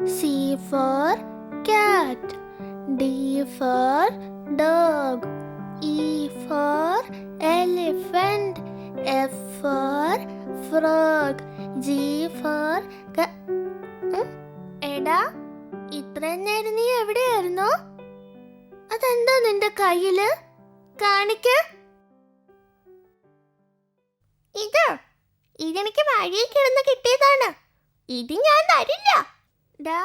C for cat. D for dog. E for elephant. F for frog. G for എടാ, ഇത്രയും നേരം നീ എവിടെയായിരുന്നു? അതെന്താ നിന്റെ കയ്യില്? കാണിക്ക. ഇതെനിക്ക് വഴിയിൽ കിടന്ന് കിട്ടിയതാണ്. ഇത് ഞാൻ തരില്ല. ഡാ,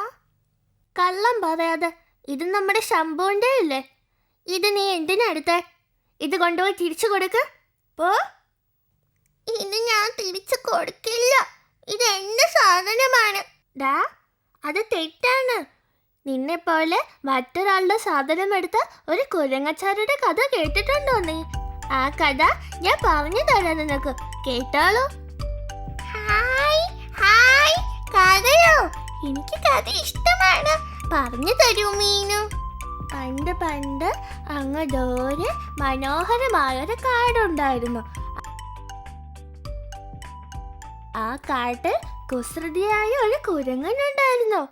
കള്ളം പറയാതെ, ഇത് നമ്മുടെ ശംഭുവിൻ്റെ അല്ലേ? ഇത് നീ എന്തിനെടുത്തേ? ഇത് കൊണ്ടുപോയി തിരിച്ചു കൊടുക്ക്. പോ. ഇത് ഞാൻ തിരിച്ചു കൊടുക്കില്ല. ഇത് എന്റെ സാധനമാണ്. ഡാ, അത് തെറ്റാണ്. നിന്നെപ്പോലെ മറ്റൊരാളുടെ സാധനം എടുത്ത ഒരു കുരങ്ങച്ചാരുടെ കഥ കേട്ടിട്ടുണ്ടോ നീ? ആ കഥ ഞാൻ പറഞ്ഞു തരാം നിനക്ക്. കേട്ടാലോ? ഹായ് ഹായ്, കഥയോ? എനിക്ക് കഥ ഇഷ്ടമാണ്. പറഞ്ഞു തരൂ മീനു. പണ്ട് പണ്ട് അങ്ങ് ദൂരെ മനോഹരമായൊരു കാടുണ്ടായിരുന്നു. ആ കാട്ടിൽ കുസൃതിയായ ഒരു കുരങ്ങനുണ്ടായിരുന്നു.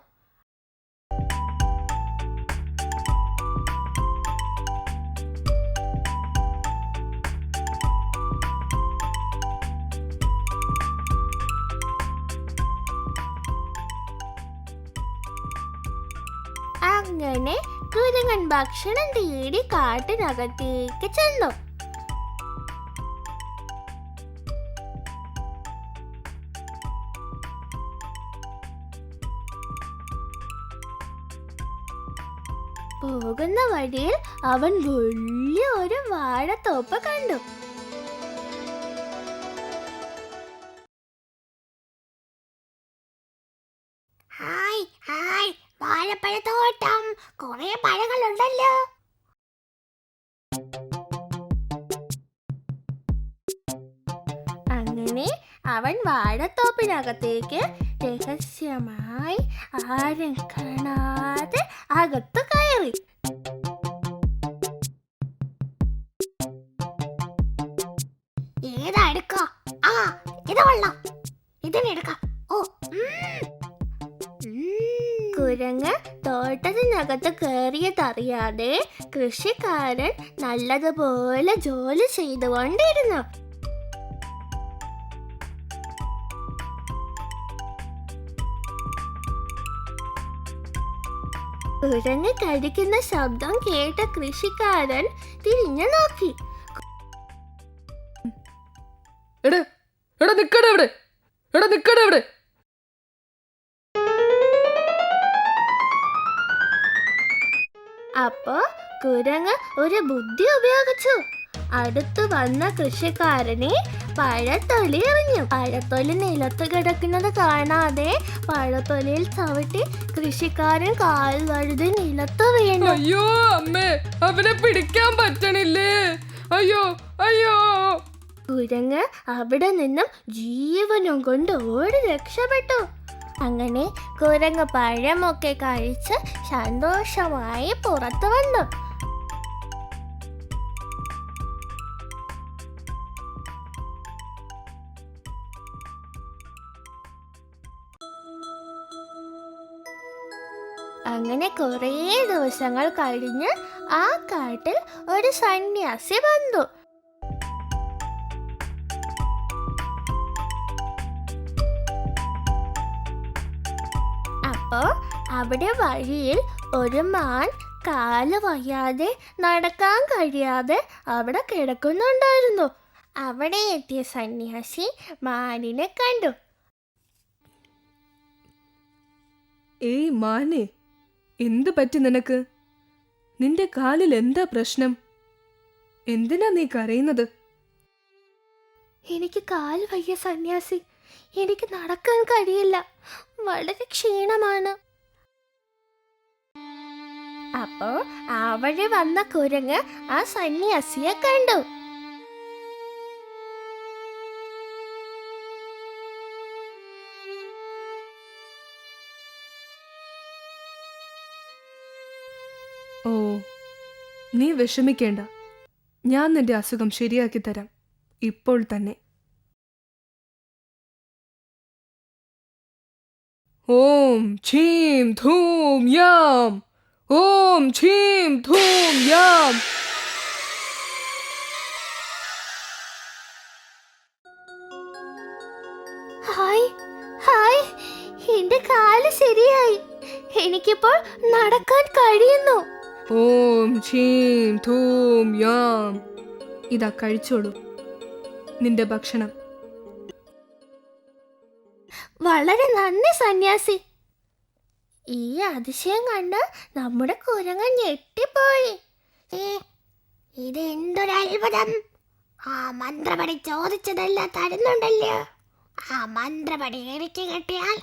അങ്ങനെ കുരങ്ങൻ ഭക്ഷണം തേടി കാട്ടിനകത്തേക്ക് ചെന്നു. പോകുന്ന വഴിയിൽ അവൻ വലിയ ഒരു വാഴത്തോപ്പ് കണ്ടു. ഹായ് ഹായ്, വാഴപ്പഴത്തോട്ടം, കുറെ പഴങ്ങളുണ്ടല്ലോ. അങ്ങനെ അവൻ വാഴത്തോപ്പിനകത്തേക്ക് രഹസ്യമായി ആരും കാണാതെ അകത്ത് കയറി. ഏതാ എടുക്ക? ആ, ഇത് കൊള്ളാം, ഇതിനെടുക്ക. ഓ, കുരങ്ങ് തോട്ടത്തിനകത്ത് കയറിയതറിയാതെ കൃഷിക്കാരൻ നല്ലതുപോലെ ജോലി ചെയ്തുകൊണ്ടിരുന്നു. കുരങ്ങ് കഴിക്കുന്ന ശബ്ദം കേട്ട കൃഷിക്കാരൻ തിരിഞ്ഞു നോക്കി. അപ്പോ കുരങ്ങ് ഒരു ബുദ്ധി ഉപയോഗിച്ചു. അടുത്തു വന്ന കൃഷിക്കാരനെ പഴത്തൊലി എറിഞ്ഞു. പഴത്തൊലി നിലത്ത് കിടക്കുന്നത് കാണാതെ പഴത്തൊലിയിൽ ചവിട്ടി കൃഷിക്കാരൻ കാൽ വഴുതി നിലത്ത് വീണു. അയ്യോ അമ്മേ, അവനെ പിടിക്കാൻ പറ്റണില്ലേ? അയ്യോ അയ്യോ. കുരങ്ങ് അവിടെ നിന്നും ജീവനും കൊണ്ട് ഓടി രക്ഷപ്പെട്ടു. അങ്ങനെ കുരങ്ങ് പഴമൊക്കെ കഴിച്ച് സന്തോഷമായി പുറത്തു വന്നു. അങ്ങനെ കുറേ ദിവസങ്ങൾ കഴിഞ്ഞ് ആ കാട്ടിൽ ഒരു സന്യാസി വന്നു. അപ്പോ അവിടെ വഴിയിൽ ഒരു മാൻ കാല് വയ്യാതെ നടക്കാൻ കഴിയാതെ അവിടെ കിടക്കുന്നുണ്ടായിരുന്നു. അവിടെ എത്തിയ സന്യാസി മാനിനെ കണ്ടു. ഏയ് മാനേ, എന്ത് പറ്റി നിനക്ക്? നിന്റെ കാലിൽ എന്താ പ്രശ്നം? എന്തിനാ നീ കരയുന്നത്? എനിക്ക് കാല് വയ്യ സന്യാസി, എനിക്ക് നടക്കാൻ കഴിയില്ല, വളരെ ക്ഷീണമാണ്. അപ്പോ അവിടെ വന്ന കുരങ്ങ് ആ സന്യാസിയെ കണ്ടു. ഓ, നീ വിഷമിക്കേണ്ട, ഞാൻ നിന്റെ അസുഖം ശരിയാക്കി തരാം, ഇപ്പോൾ തന്നെ. ഓം ഛീം ധൂം യാം. ഓം ഛീം ധൂം യാം. ഹായ് ഹായ്, എന്റെ കാല് ശരിയായി. എനിക്കിപ്പോൾ നടക്കാൻ കഴിയുന്നു. ഓം ഛീം ധൂം യാം. ഇതാ കഴിച്ചോളൂ നിന്റെ ഭക്ഷണം. വളരെ നന്ദി സന്യാസി. ഈ അതിശയം കണ്ട് നമ്മുടെ കുരങ്ങൻ ഞെട്ടിപ്പോയി. ഇത് എന്തൊരു അത്ഭുതം! ആ മന്ത്രപടി ചോദിച്ചതെല്ലാം തരുന്നുണ്ടല്ലോ. ആ മന്ത്രപടി എനിക്ക് കിട്ടിയാൽ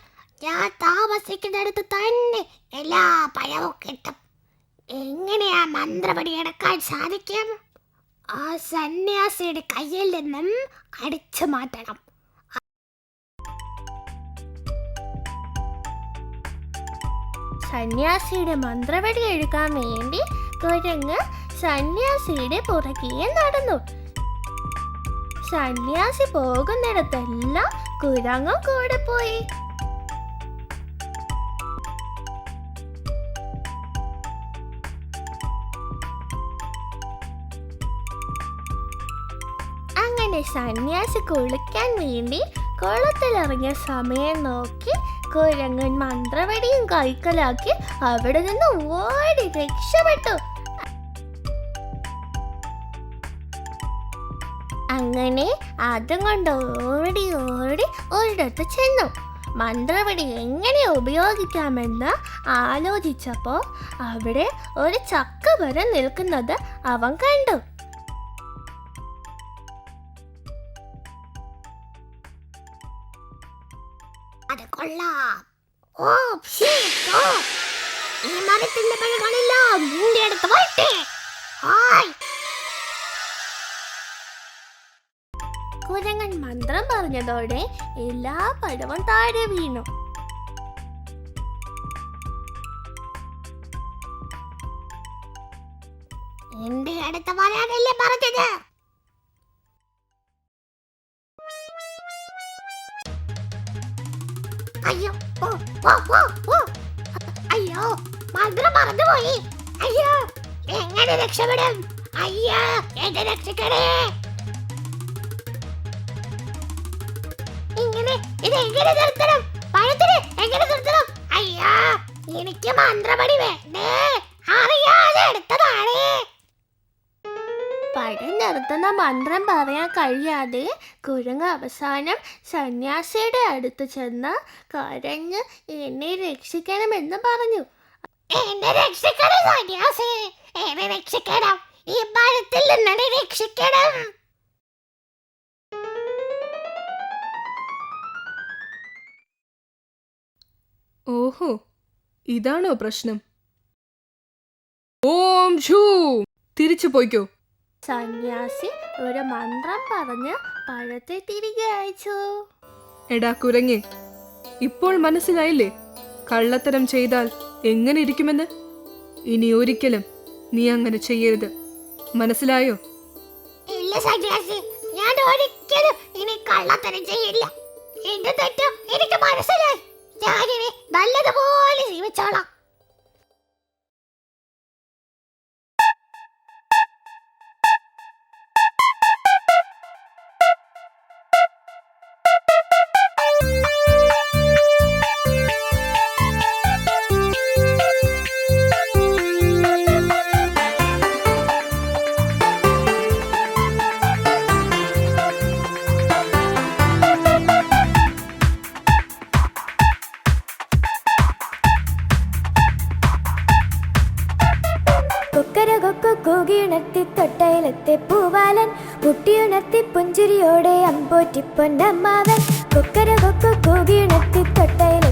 ഞാൻ താമസിക്കുന്നിടത്ത് തന്നെ എല്ലാ പഴവും കിട്ടും. എങ്ങനെയാ മന്ത്രപടി എടുക്കാൻ സാധിക്കും? ആ സന്യാസിയുടെ കയ്യിൽ നിന്നും അടിച്ചു മാറ്റണം. സന്യാസിയുടെ മന്ത്രവടി എടുക്കാൻ വേണ്ടി കുരങ്ങ് സന്യാസിയുടെ പുറകെ നടന്നു. സന്യാസി പോകുന്നിടത്തെല്ലാം കുരങ്ങും കൂടെ പോയി. അങ്ങനെ സന്യാസി കുളിക്കാൻ വേണ്ടി കുളത്തിലിറങ്ങിയ സമയം നോക്കി കുരങ്ങൻ മന്ത്രവടിയും കൈക്കലാക്കി അവിടെ നിന്ന് ഓടി രക്ഷപ്പെട്ടു. അങ്ങനെ അതും കൊണ്ട് ഓടി ഓടി ഒരിടത്ത് ചെന്നു. മന്ത്രവടി എങ്ങനെ ഉപയോഗിക്കാമെന്ന് ആലോചിച്ചപ്പോൾ അവിടെ ഒരു ചക്കമരം നിൽക്കുന്നത് അവൻ കണ്ടു. അത് കൊള്ളാം. ഈ മരത്തിന്റെ പഴങ്ങളെല്ലാം നിന്റെ അടുത്ത് വരട്ടെ. കുരങ്ങൻ മന്ത്രം പറഞ്ഞതോടെ എല്ലാ പഴവും താഴെ വീണു. എന്റെ അടുത്ത് വരാനല്ലേ പറഞ്ഞത്? അയ്യോ, അയ്യോ, മന്ത്രം മറന്നുപോയി. അയ്യോ, എങ്ങനെ രക്ഷപ്പെടും? അയ്യോ, എന്നെ രക്ഷിക്കണേ. ഇതെങ്ങനെ നിർത്തണം? പഴത്തിന് എങ്ങനെ നിർത്തണം? അയ്യോ, എനിക്ക് മന്ത്രപടി വേണ്ടേ, അറിയാതെ എടുത്തതാണ്. പഴം നിർത്തുന്ന മന്ത്രം പറയാൻ കഴിയാതെ കുരങ്ങ് അവസാനം സന്യാസിയുടെ അടുത്ത് ചെന്ന് കരഞ്ഞ് എന്നെ രക്ഷിക്കണമെന്ന് പറഞ്ഞു. എന്നെ രക്ഷിക്കണം സന്യാസി, എന്നെ രക്ഷിക്കണം, ഈ പഴത്തിൽ നിന്ന് രക്ഷിക്കണം. ഓഹോ, ഇതാണോ പ്രശ്നം? ഓം ഷൂ, തിരിച്ചു പോയിക്കോ. സന്യാസി ഒരു മന്ത്രം പറഞ്ഞ് പഴത്തെ തിരികെ അയച്ചു. എടാ കുരങ്ങേ, ഇപ്പോൾ മനസ്സിലായില്ലേ കള്ളത്തരം ചെയ്താൽ എങ്ങനെ ഇരിക്കുമെന്ന്? ഇനി ഒരിക്കലും നീ അങ്ങനെ ചെയ്യരുത്, മനസ്സിലായോ? ഇല്ല സന്യാസി, ഞാൻ ഒരിക്കലും ഇനി കള്ളത്തരം ചെയ്യില്ല. എന്റെ തെറ്റ് എനിക്ക് മനസ്സിലായി. ഞാനിനി നല്ലതുപോലെ ജീവിച്ചോളാം. കൂകിയുണർത്തി തൊട്ടയിലെത്തെ പൂവാലൻ മുട്ടിയുണർത്തി പുഞ്ചിരിയോടെ അമ്പോറ്റി പൊന്നമ്മാവൻ. കൊക്കര കൊക്കു കൂകിയുണർത്തി തൊട്ടയിലെ